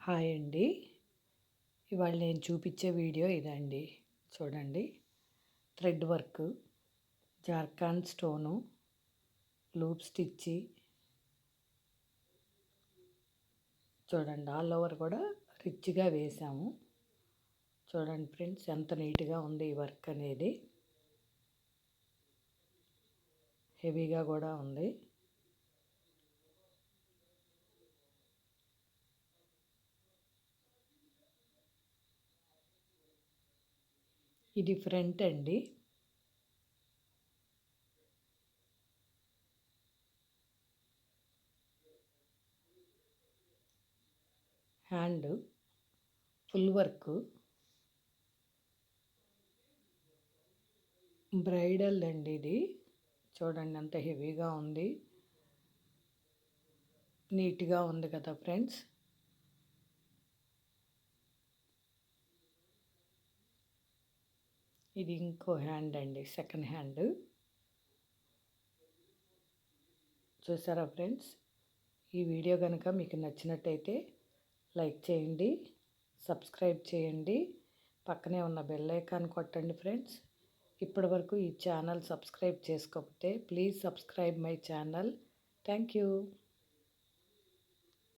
Hi అండి. ఇవాళ నేను చూపించే వీడియో ఇదండి. చూడండి, thread work, Jharkhand stone, loop స్టిచ్చి. చూడండి, ఆల్ ఓవర్ కూడా రిచ్గా వేసాము. చూడండి ఫ్రెండ్స్, ఎంత నీట్గా ఉంది ఈ వర్క్ అనేది. హెవీగా కూడా ఉంది. ఇది ఫ్రంట్ అండి. హ్యాండ్ ఫుల్ వర్క్, బ్రైడల్ అండి ఇది. చూడండి ఎంత హెవీగా ఉంది, నీట్గా ఉంది కదా ఫ్రెండ్స్. ఇది ఇంకో హ్యాండ్ అండి, సెకండ్ హ్యాండ్. చూసారా ఫ్రెండ్స్? ఈ వీడియో కనుక మీకు నచ్చినట్టయితే లైక్ చేయండి, సబ్స్క్రైబ్ చేయండి, పక్కనే ఉన్న బెల్ ఐకాన్ కొట్టండి ఫ్రెండ్స్. ఇప్పటివరకు ఈ ఛానల్ సబ్స్క్రైబ్ చేసుకోకపోతే please subscribe my channel. Thank you.